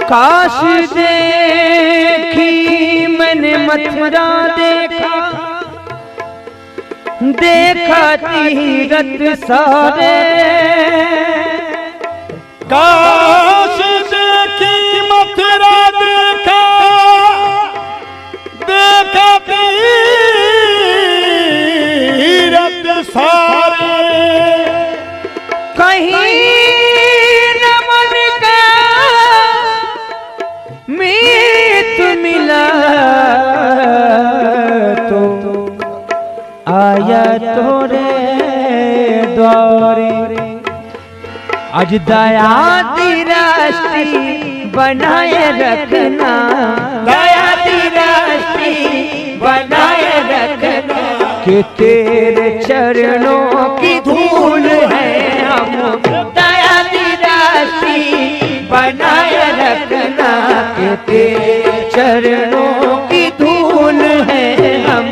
काश देखी मैंने मथुरा देखा, देखा तीरथ सारे। काश देखी मथुरा देखा, देखा तीरथ सारे। कहीं रमन का मीत मिला तो आया तोरे द्वारे। आज दया दृष्टि बनाए रखना, दया दृष्टि बनाए रखना, कि तेरे चरणों की धूल है हम। दया दृष्टि बनाए रखना, कि तेरे चरणों की धूल है हम।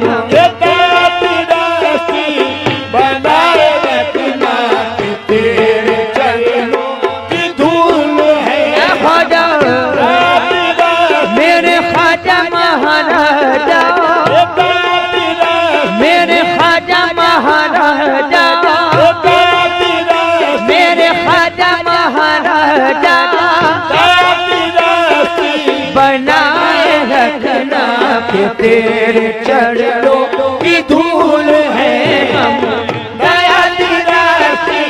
बनाए रखना, कि तेरे चरणों की धूल है। ख्वाजा मेरे ख्वाजा महाराजा, मेरे ख्वाजा महाराजा, मेरे ख्वाजा महाराजा, बनाए रखना, कि तेरे चरणों की धूल है हम। दया दृष्टि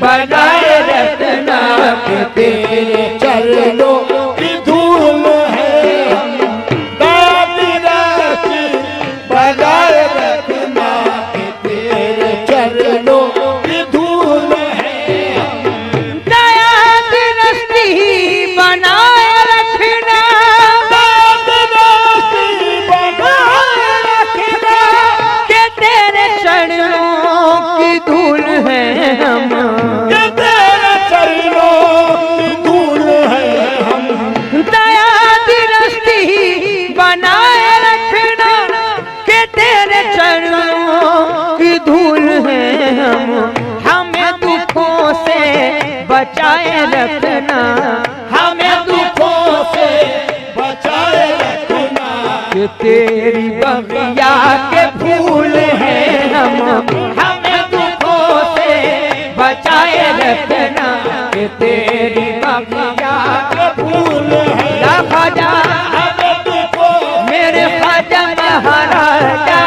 बनाए रखना, कि तेरे चरणों की धूल है हम। दया दृष्टि बनाए रखना, कि तेरे चरणों की धूल है हम। दया दृष्टि बनाए रखना, कि तेरे चरणों की धूल है हम। तेरे चरणों की धूल है हम। दया दृष्टि बनाए रखना, कि तेरे चरणों की धूल है हम। हमें दुखों से बचाए रखना, हमें दुखों से बचाए रखना, कि तेरी बगिया के फूल है हम। हमें दुखों से बचाए रखना, कि तेरी बगिया के फूल है। ख्वाजा मेरे ख्वाजा महाराजा,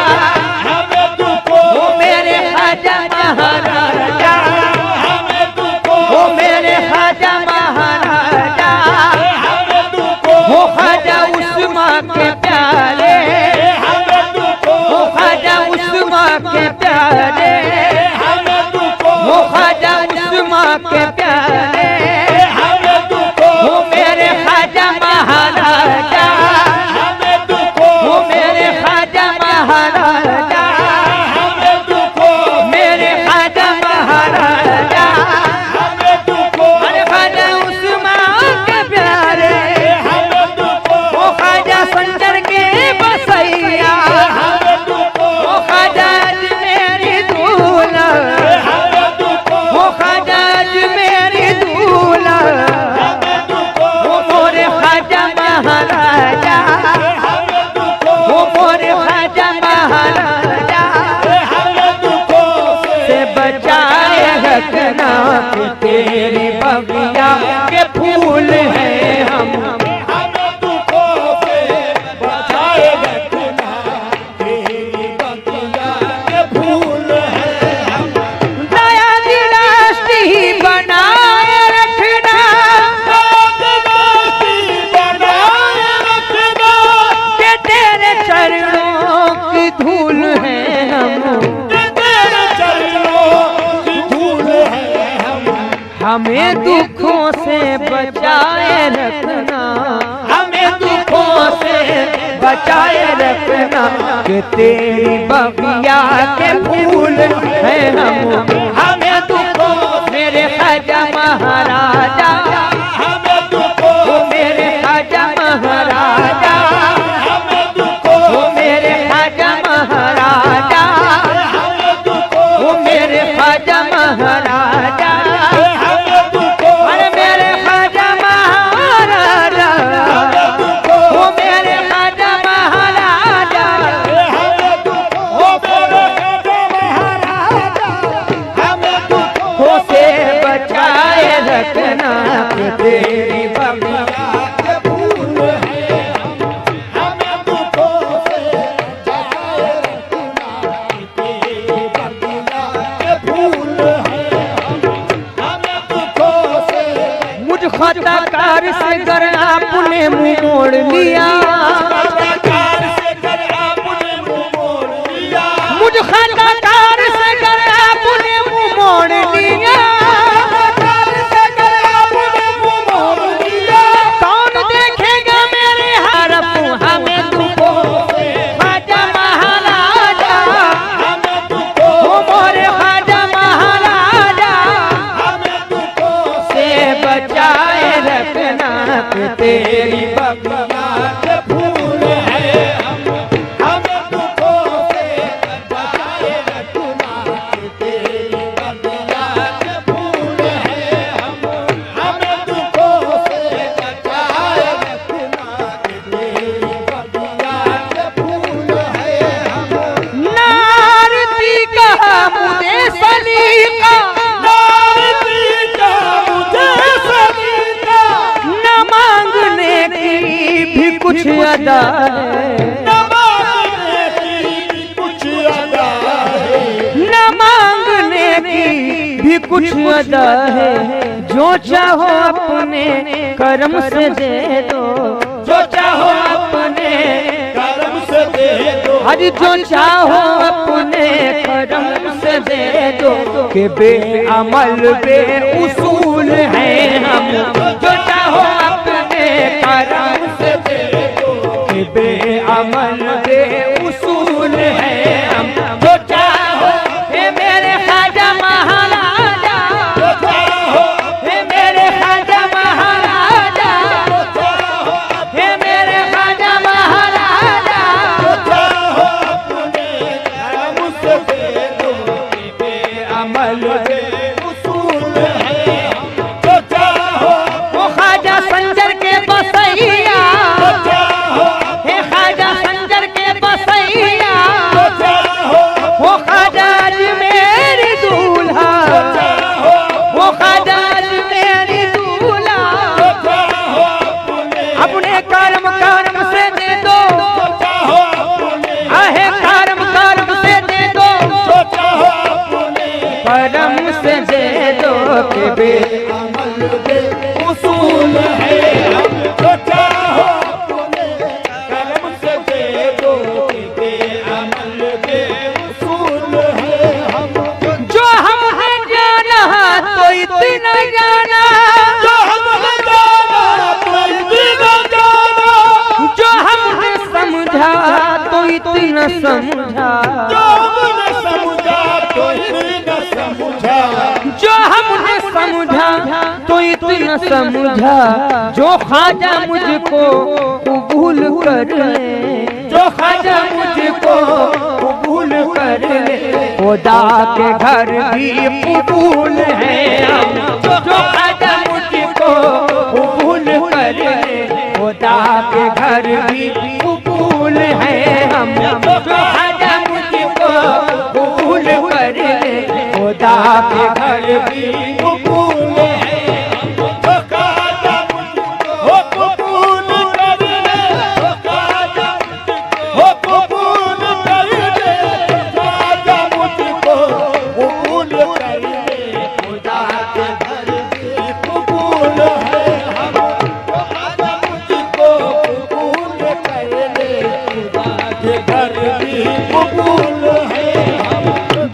हमें दुखों, वो मेरे ख्वाजा महाराजा, हमें दुखों, वो मेरे ख्वाजा महाराजा, हमें दुखों, वो ख्वाजा उस्मान के प्यारे, हमें दुखों, वो ख्वाजा उस्मान के प्यारे, हमें दुखों, वो ख्वाजा उस्मान के प्यारे, हमें दुखों, वो मेरे ख्वाजा महाराजा, हमें दुखों, वो मेरे ख्वाजा महाराजा, हमें दुखों, मेरे ख्वाजा महाराजा, हमें दुखों, अरे ख्वाजा उस्मान के प्यारे, हमें दुखों, वो ख्वाजा संजर के बसैया, हमें दुखों, वो ख्वाजा मेरी दूल्हा, हमें दुखों, वो ख्वाजा मेरी दूल्हा, हमें दुखों, वो मोरे ख्वाजा महाराजा, हमें दुखों, वो मोरे ख्वाजा महाराजा, हमें दुखों से बचाए रखना, कि तेरी बगिया के फूल है हम। हमें दुखों से बचाए रखना, तेरी बगिया के फूल है हम। दया दृष्टि बनाए रखना, बनाए रखना, कि तेरे चरणों की धूल है हम। तेरे चरणों की धूल है हम। हमें दुखों से बचाए रखना, हमें दुखों से बचाए रखना, कि तेरी बगिया के फूल है हम। हमें दुखों मेरे ख्वाजा महाराजा, हमें दुखों, वो मेरे ख्वाजा महाराजा, हमें दुखों, वो मेरे ख्वाजा महाराजा, हमें दुखों, वो मेरे ख्वाजा महाराजा, हमें दुखों, अरे मेरे ख्वाजा महाराजा, तेरी बगिया के फूल है हमें दुखों से बचाए रखना तेरी बगिया के फूल है हमें दुखों से मुझ खताकार से कर आपने मुंह मोड़ लिया खताकार से कर आपने मुंह मोड़ लिया मुझ खताकार से कर आपने मुंह मोड़ लिया खताकार से कर आपने मुंह मोड़ लिया कौन देखेगा मेरे हरफ हमें दुखों से ख्वाजा महाराजा हमें दुखों ओ मोरे ख्वाजा महाराजा हमें दुखों से बचाए रखना तेरी बगिया के फूल है हमें दुखों से बचाए रखना तेरी बगिया के फूल है हमें दुखों से बचाए रखना तेरी बगिया के फूल है नारती कहा मुझे सलीका नारती का मुझे सलीका न मांगने की भी कुछ अदा है न मांगने की कुछ अदा है न मांगने की भी कुछ अदा है जो चाहो अपने कर्म से दे दो जो चाहो अपने कर्म से दे दो हज जो चाहो अपने कर्म से दे दो के बेअमल बे उसूल है हम जो चाहो अपने कर्म से दे दो के बेअमल बे उसूल है हम जो चाहो हे मेरे ख्वाजा महाराजा जो चाहो हे मेरे ख्वाजा महाराजा चाहो हे मेरे ख्वाजा महाराजा चाहो अपने कर्म से दे दो अमल दे उसूल है जो चाहो वो ख्वाजा संजर के बसैया जो चाहो हे ख्वाजा संजर के बसैया जो चाहो वो ख्वाजा मेरी दूल्हा चाहो वो ख्वाजा मेरी दूल्हा चाहो अपने कर्म से दे दो चाहो अपने आहे कर्म से दे दो चाहो अपने कर्म से दे दो के बे अमल दे उसूल है जो चाहो अपने कर्म से दे दो के अमल दे उसूल है जो हमने जाना तो इतना जाना जो हमने जाना तो इतना जाना जो हमने समझा तो इतना समझा जो हमने समझा तो इतना समझा जो हमने समझा तो इतना समझा जो ख्वाजा मुझको कबूल कर ले जो ख्वाजा मुझको कबूल कर ले खुदा के घर भी कबूल है हम जो ख्वाजा मुझको कबूल कर ले खुदा के घर भी कबूल है हम जो ख्वाजा मुझको कबूल कर ले खुदा के घर भी कबूल है जो खाजा मुझको कबूल कर ले जो खाजा कबूल कर ले खाजा मुझको कबूल कर ले खुदा के घर भी कबूल है जो खाजा मुझको कबूल कर ले खुदा के घर भी कबूल है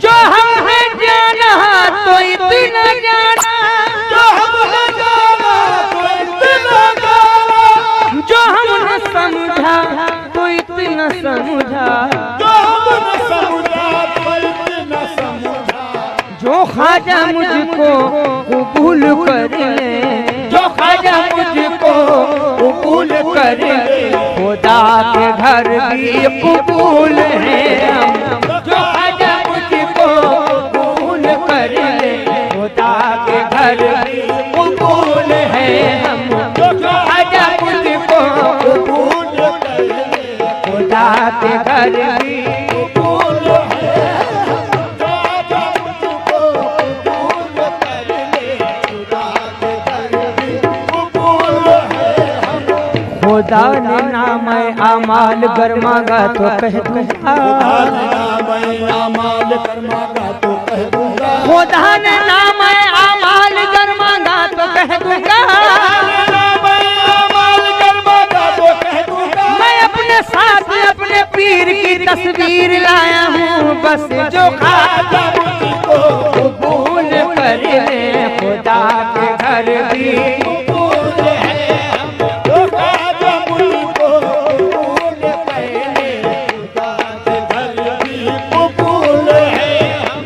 जो हमने जाना तो इतना जाना जो हमने जाना तो इतना जाना जो हमने समझा तो इतना समझा जो हमने समझा तो इतना समझा जो ख्वाजा मुझको कबूल कर ले जो ख्वाजा मुझको कबूल कर ले खुदा के घर भी कबूल है हम जो ख्वाजा मुझको कबूल कर ले खुदा के घर भी कबूल है हम जो ख्वाजा मुझको कबूल कर ले खुदा के घर भी कबूल है खाजा मुझको कबूल कर ले खुदा के घर भी खुदा ने नाम आमाल गरमागा तो कह दूंगा, आमाल कर्मागा तो कह दूंगा, खुदा ने नाम आमाल गरमागा तो कह दूंगा, आमाल कर्मागा तो कह दूंगा। मैं अपने साथ अपने पीर की तस्वीर लाया हूँ, बस जो ख्वाजा मुझको कबूल कर ले, खुदा के घर भी कबूल है हम, जो ख्वाजा मुझको कबूल कर ले, खुदा के घर भी कबूल है हम।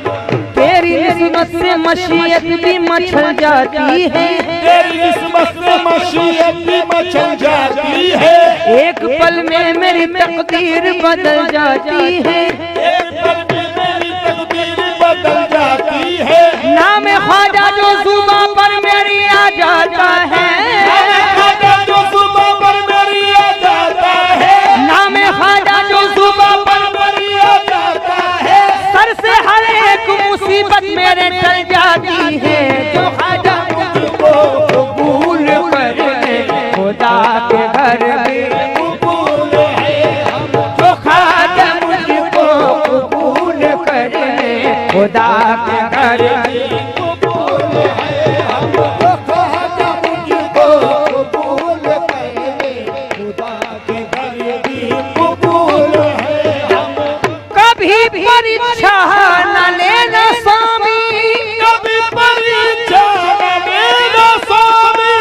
तेरी निस्बत से मशीयत भी मचल जाती है, तेरी निस्बत से मशीयत भी मचल जाती है, एक पल में मेरी तकदीर बदल जाती है, एक पल में मेरी तकदीर बदल जाती है। नाम ख्वाजा जो जुबां पर मेरी आ जाता है, ख्वाजा जो जुबां पर मेरी आ जाता है, नाम ख्वाजा जो जुबां पर मेरी आ जाता है, सर से हर एक मुसीबत मेरे टल जाती है, जो ख्वाजा मुझको कबूल कर ले, खुदा के घर भी कबूल है हम, जो ख्वाजा मुझको कबूल कर ले, खुदा के घर भी कबूल है हम, जो ख्वाजा मुझको कबूल कर ले, खुदा के घर भी कबूल है हम। कभी परीक्षा न लेना स्वामी, कभी परीक्षा न लेना स्वामी,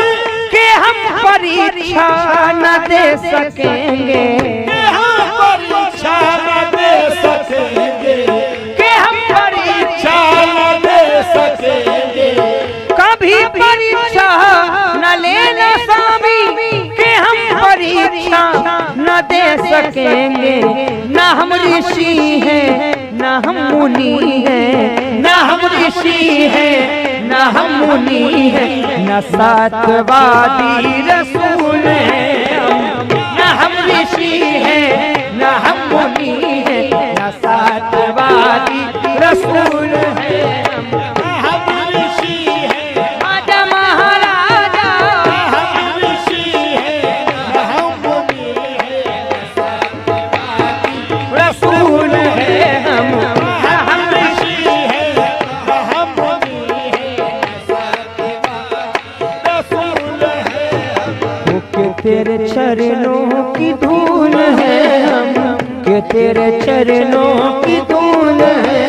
कि हम परीक्षा न दे सकेंगे, कि हम परीक्षा न दे सकेंगे, कि हम परीक्षा परीक्षा न दे सकेंगे, कभी परीक्षा न लेना स्वामी, कि हम परीक्षा न दे सकेंगे, न हम ऋषि हैं न हम मुनि हैं, न हम ऋषि हैं न हम मुनि हैं, न सत्यवादी रसूल हैं हम, न हम ऋषि हैं न हम मुनि हैं, न सत्यवादी रसूल हैं हम। हम ऋषि हैं, आजा महाराजा, हम ऋषि हैं, हम मुनि हैं, रसूल हैं हम, हम ऋषि हैं, हम मुनि हैं, रसूल हैं हम। कि तेरे चरणों की धूल है हम, कि तेरे चरणों की धूल है,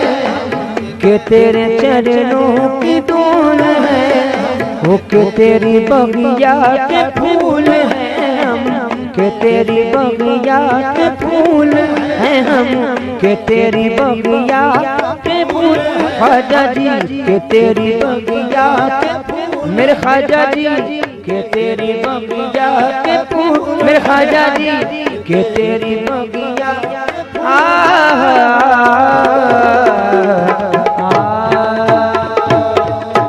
कि तेरे चरणों की धूल है, वो कि तेरी बगिया के फूल हैं हम, कि तेरी बगिया के फूल हैं हम, कि तेरी बगिया के फूल, ख्वाजा जी कि तेरी बगिया के फूल, मेरे ख्वाजा जी कि तेरी बगिया के फूल, मेरे ख्वाजा जी कि तेरी बगिया